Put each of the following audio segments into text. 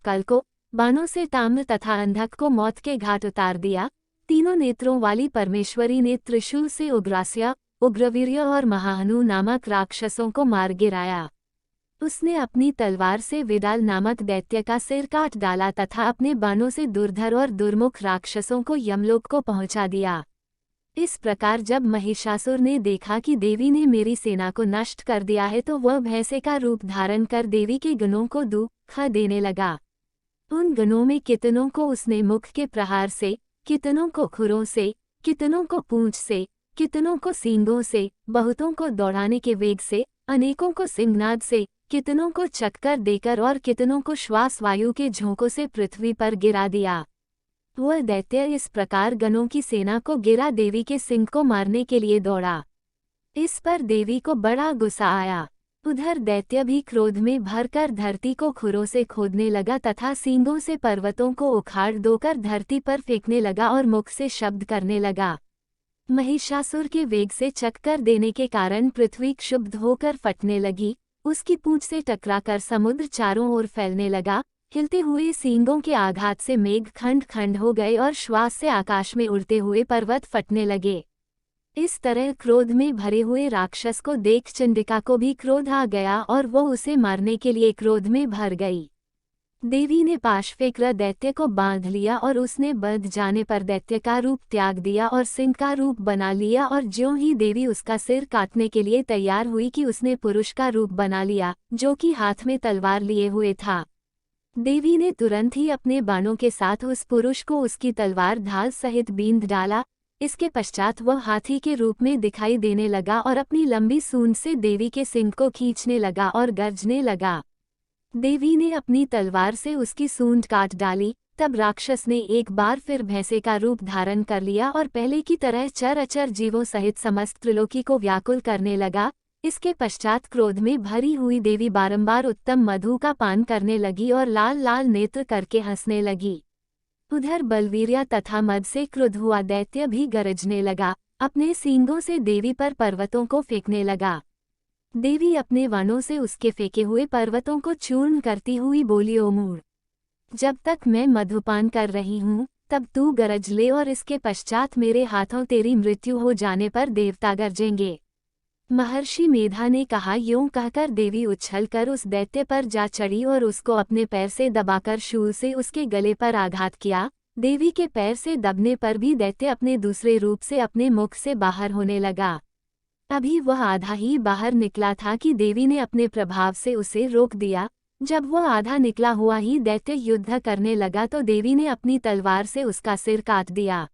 कल को बाणों से ताम्र तथा अंधक को मौत के घाट उतार दिया। तीनों नेत्रों वाली परमेश्वरी ने त्रिशूल से उग्रास्या, उग्रवीर्य और महाहनु नामक राक्षसों को मार गिराया। उसने अपनी तलवार से विडाल नामक दैत्य का सिर काट डाला तथा अपने बाणों से दुर्धर और दुर्मुख राक्षसों को यमलोक को पहुंचा दिया। इस प्रकार जब महिषासुर ने देखा कि देवी ने मेरी सेना को नष्ट कर दिया है तो वह भैंसे का रूप धारण कर देवी के गणों को दुख देने लगा। उन गणों में कितनों को उसने मुख के प्रहार से, कितनों को खुरों से, कितनों को पूंछ से, कितनों को सींगों से, बहुतों को दौड़ाने के वेग से, अनेकों को सिंहनाद से, कितनों को चक्कर देकर और कितनों को श्वास वायु के झोंकों से पृथ्वी पर गिरा दिया। वह दैत्य इस प्रकार गणों की सेना को गिरा देवी के सिंह को मारने के लिए दौड़ा। इस पर देवी को बड़ा गुस्सा आया। उधर दैत्य भी क्रोध में भरकर धरती को खुरों से खोदने लगा तथा सींगों से पर्वतों को उखाड़ दोकर धरती पर फेंकने लगा और मुख से शब्द करने लगा। महिषासुर के वेग से चक्कर देने के कारण पृथ्वी क्षुब्ध होकर फटने लगी। उसकी पूंछ से टकराकर समुद्र चारों ओर फैलने लगा। हिलते हुए सींगों के आघात से मेघ खंड खंड हो गए और श्वास से आकाश में उड़ते हुए पर्वत फटने लगे। इस तरह क्रोध में भरे हुए राक्षस को देख चंडिका को भी क्रोध आ गया और वो उसे मारने के लिए क्रोध में भर गई। देवी ने पाशफेकर दैत्य को बांध लिया और उसने बंध जाने पर दैत्य का रूप त्याग दिया और सिंह का रूप बना लिया। और ज्यों ही देवी उसका सिर काटने के लिए तैयार हुई कि उसने पुरुष का रूप बना लिया, जो कि हाथ में तलवार लिए हुए था। देवी ने तुरंत ही अपने बाणों के साथ उस पुरुष को उसकी तलवार ढाल सहित बींध डाला। इसके पश्चात वह हाथी के रूप में दिखाई देने लगा और अपनी लंबी सूंड से देवी के सिंग को खींचने लगा और गर्जने लगा। देवी ने अपनी तलवार से उसकी सूंड काट डाली। तब राक्षस ने एक बार फिर भैंसे का रूप धारण कर लिया और पहले की तरह चर अचर जीवों सहित समस्त त्रिलोकी को व्याकुल करने लगा। इसके पश्चात क्रोध में भरी हुई देवी बारंबार उत्तम मधु का पान करने लगी और लाल लाल नेत्र करके हंसने लगी। उधर बलवीर्या तथा मद से क्रुद्ध हुआ दैत्य भी गरजने लगा। अपने सींगों से देवी पर पर्वतों को फेंकने लगा। देवी अपने वाणों से उसके फेंके हुए पर्वतों को चूर्ण करती हुई बोली, ओ मूढ़, जब तक मैं मधुपान कर रही हूँ तब तू गरज ले और इसके पश्चात मेरे हाथों तेरी मृत्यु हो जाने पर देवता गरजेंगे। महर्षि मेधा ने कहा। यूं कहकर देवी उछलकर उस दैत्य पर जा चढ़ी और उसको अपने पैर से दबाकर शूल से उसके गले पर आघात किया। देवी के पैर से दबने पर भी दैत्य अपने दूसरे रूप से अपने मुख से बाहर होने लगा। अभी वह आधा ही बाहर निकला था कि देवी ने अपने प्रभाव से उसे रोक दिया। जब वह आधा निकला हुआ ही दैत्य युद्ध करने लगा तो देवी ने अपनी तलवार से उसका सिर काट दिया।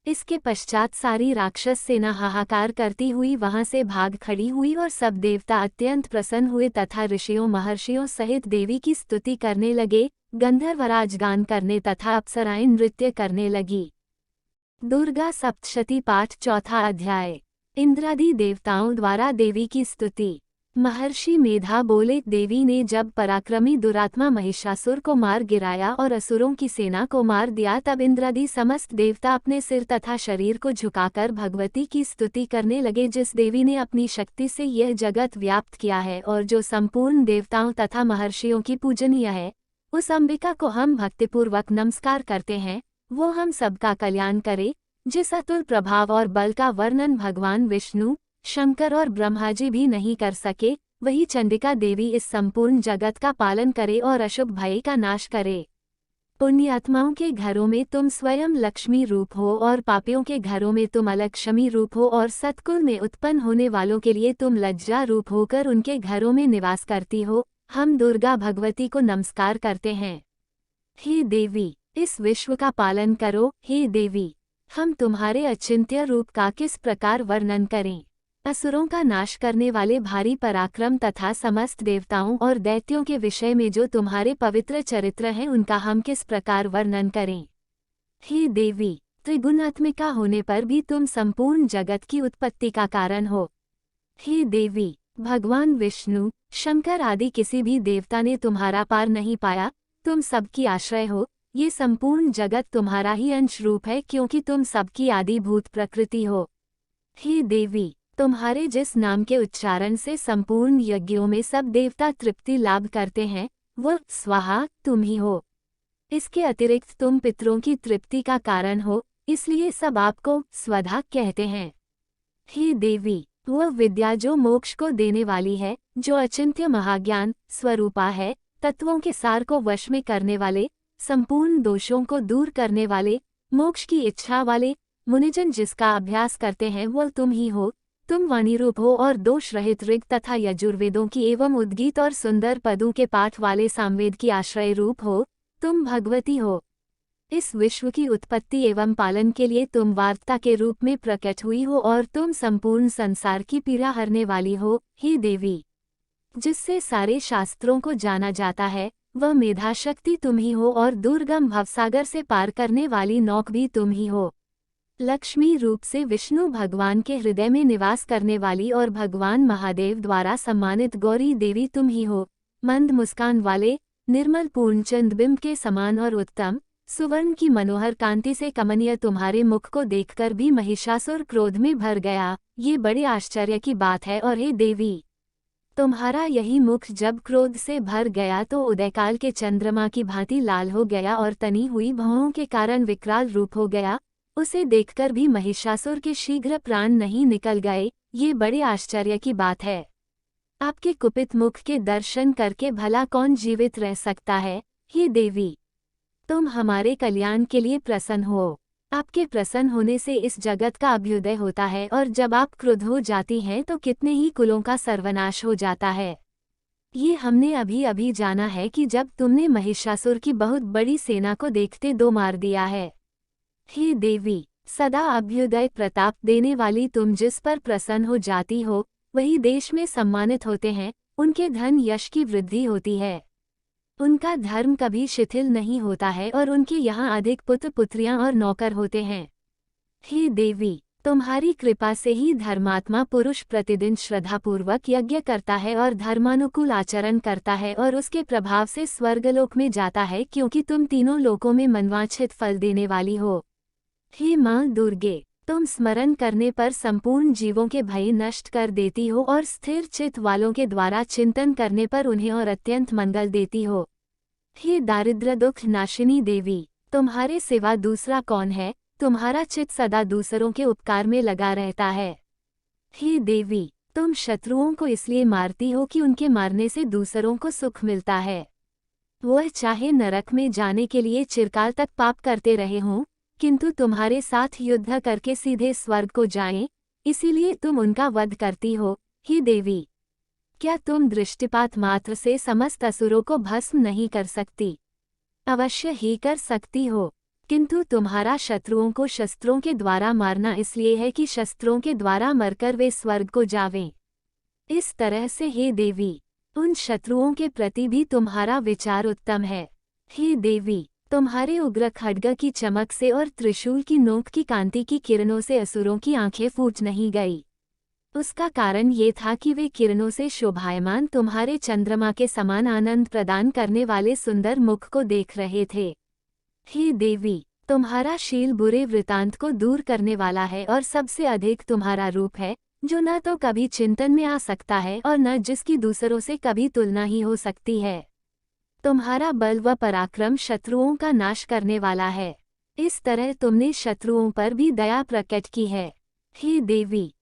इसके पश्चात सारी राक्षस सेना हाहाकार करती हुई वहां से भाग खड़ी हुई और सब देवता अत्यंत प्रसन्न हुए तथा ऋषियों महर्षियों सहित देवी की स्तुति करने लगे। गंधर्वराज गान करने तथा अप्सराएं नृत्य करने लगी। दुर्गा सप्तशती पाठ, चौथा अध्याय। इंद्रादि देवताओं द्वारा देवी की स्तुति। महर्षि मेधा बोले, देवी ने जब पराक्रमी दुरात्मा महिषासुर को मार गिराया और असुरों की सेना को मार दिया तब इंद्रादि समस्त देवता अपने सिर तथा शरीर को झुकाकर भगवती की स्तुति करने लगे, जिस देवी ने अपनी शक्ति से यह जगत व्याप्त किया है और जो संपूर्ण देवताओं तथा महर्षियों की पूजनीय है। उस अंबिका को हम भक्तिपूर्वक नमस्कार करते हैं। वो हम सबका कल्याण करे। जिस अतुल प्रभाव और बल का वर्णन भगवान विष्णु, शंकर और ब्रह्माजी भी नहीं कर सके, वही चंडिका देवी इस संपूर्ण जगत का पालन करे और अशुभ भय का नाश करे। पुण्यात्माओं के घरों में तुम स्वयं लक्ष्मी रूप हो और पापियों के घरों में तुम अलक्ष्मी रूप हो और सत्कुल में उत्पन्न होने वालों के लिए तुम लज्जा रूप होकर उनके घरों में निवास करती हो। हम दुर्गा भगवती को नमस्कार करते हैं। हे देवी, इस विश्व का पालन करो। हे देवी, हम तुम्हारे अचिंत्य रूप का किस प्रकार वर्णन करें। असुरों का नाश करने वाले भारी पराक्रम तथा समस्त देवताओं और दैत्यों के विषय में जो तुम्हारे पवित्र चरित्र हैं उनका हम किस प्रकार वर्णन करें। हे देवी, त्रिगुणात्मिका होने पर भी तुम संपूर्ण जगत की उत्पत्ति का कारण हो। हे देवी, भगवान विष्णु, शंकर आदि किसी भी देवता ने तुम्हारा पार नहीं पाया। तुम सबकी आश्रय हो। ये संपूर्ण जगत तुम्हारा ही अंश रूप है क्योंकि तुम सबकी आदिभूत प्रकृति हो। हे देवी, तुम्हारे जिस नाम के उच्चारण से संपूर्ण यज्ञों में सब देवता तृप्ति लाभ करते हैं, वो स्वाहा तुम ही हो। इसके अतिरिक्त तुम पितरों की तृप्ति का कारण हो, इसलिए सब आपको स्वधा कहते हैं। हे देवी, वह विद्या जो मोक्ष को देने वाली है, जो अचिंत्य महाज्ञान स्वरूपा है, तत्वों के सार को वश में करने वाले, संपूर्ण दोषों को दूर करने वाले, मोक्ष की इच्छा वाले मुनिजन जिसका अभ्यास करते हैं वह तुम ही हो। तुम वाणी रूप हो और दोष रहित ऋग तथा यजुर्वेदों की एवं उद्गीत और सुंदर पदों के पाठ वाले सामवेद की आश्रय रूप हो। तुम भगवती हो। इस विश्व की उत्पत्ति एवं पालन के लिए तुम वार्ता के रूप में प्रकट हुई हो और तुम संपूर्ण संसार की पीड़ा हरने वाली हो। हे देवी, जिससे सारे शास्त्रों को जाना जाता है, वह मेधा शक्ति तुम ही हो और दुर्गम भवसागर से पार करने वाली नौक भी तुम ही हो। लक्ष्मी रूप से विष्णु भगवान के हृदय में निवास करने वाली और भगवान महादेव द्वारा सम्मानित गौरी देवी तुम ही हो। मंद मुस्कान वाले, निर्मल पूर्णचंद बिंब के समान और उत्तम सुवर्ण की मनोहर कांति से कमनीय तुम्हारे मुख को देखकर भी महिषासुर क्रोध में भर गया। ये बड़े आश्चर्य की बात है। और हे देवी, तुम्हारा यही मुख जब क्रोध से भर गया तो उदयकाल के चंद्रमा की भांति लाल हो गया और तनी हुई भौहों के कारण विकराल रूप हो गया। उसे देखकर भी महिषासुर के शीघ्र प्राण नहीं निकल गए। ये बड़े आश्चर्य की बात है। आपके कुपित मुख के दर्शन करके भला कौन जीवित रह सकता है। हे देवी, तुम हमारे कल्याण के लिए प्रसन्न हो। आपके प्रसन्न होने से इस जगत का अभ्युदय होता है और जब आप क्रुद्ध हो जाती हैं तो कितने ही कुलों का सर्वनाश हो जाता है। ये हमने अभी अभी जाना है कि जब तुमने महिषासुर की बहुत बड़ी सेना को देखते दो मार दिया है। हे देवी, सदा अभ्युदय प्रताप देने वाली तुम जिस पर प्रसन्न हो जाती हो, वही देश में सम्मानित होते हैं, उनके धन यश की वृद्धि होती है, उनका धर्म कभी शिथिल नहीं होता है और उनके यहाँ अधिक पुत्र पुत्रियां और नौकर होते हैं। हे देवी, तुम्हारी कृपा से ही धर्मात्मा पुरुष प्रतिदिन श्रद्धापूर्वक यज्ञ करता है और धर्मानुकूल आचरण करता है और उसके प्रभाव से स्वर्गलोक में जाता है, क्योंकि तुम तीनों लोकों में मनवांछित फल देने वाली हो। हे माँ दुर्गे, तुम स्मरण करने पर संपूर्ण जीवों के भय नष्ट कर देती हो और स्थिर चित्त वालों के द्वारा चिंतन करने पर उन्हें और अत्यंत मंगल देती हो। हे दारिद्र्य दुख नाशिनी देवी, तुम्हारे सिवा दूसरा कौन है। तुम्हारा चित्त सदा दूसरों के उपकार में लगा रहता है। हे देवी, तुम शत्रुओं को इसलिए मारती हो कि उनके मारने से दूसरों को सुख मिलता है। वह चाहे नरक में जाने के लिए चिरकाल तक पाप करते रहे हों, किंतु तुम्हारे साथ युद्ध करके सीधे स्वर्ग को जाएं, इसीलिए तुम उनका वध करती हो। हे देवी, क्या तुम दृष्टिपात मात्र से समस्त असुरों को भस्म नहीं कर सकती? अवश्य ही कर सकती हो, किंतु तुम्हारा शत्रुओं को शस्त्रों के द्वारा मारना इसलिए है कि शस्त्रों के द्वारा मरकर वे स्वर्ग को जावें। इस तरह से हे देवी, उन शत्रुओं के प्रति भी तुम्हारा विचार उत्तम है। हे देवी, तुम्हारे उग्र खड्ग की चमक से और त्रिशूल की नोक की कांति की किरणों से असुरों की आंखें फूट नहीं गई। उसका कारण ये था कि वे किरणों से शोभायमान तुम्हारे चंद्रमा के समान आनंद प्रदान करने वाले सुंदर मुख को देख रहे थे। हे देवी, तुम्हारा शील बुरे वृतांत को दूर करने वाला है और सबसे अधिक तुम्हारा रूप है, जो न तो कभी चिंतन में आ सकता है और न जिसकी दूसरों से कभी तुलना ही हो सकती है। तुम्हारा बल व पराक्रम शत्रुओं का नाश करने वाला है। इस तरह तुमने शत्रुओं पर भी दया प्रकट की है। हे देवी,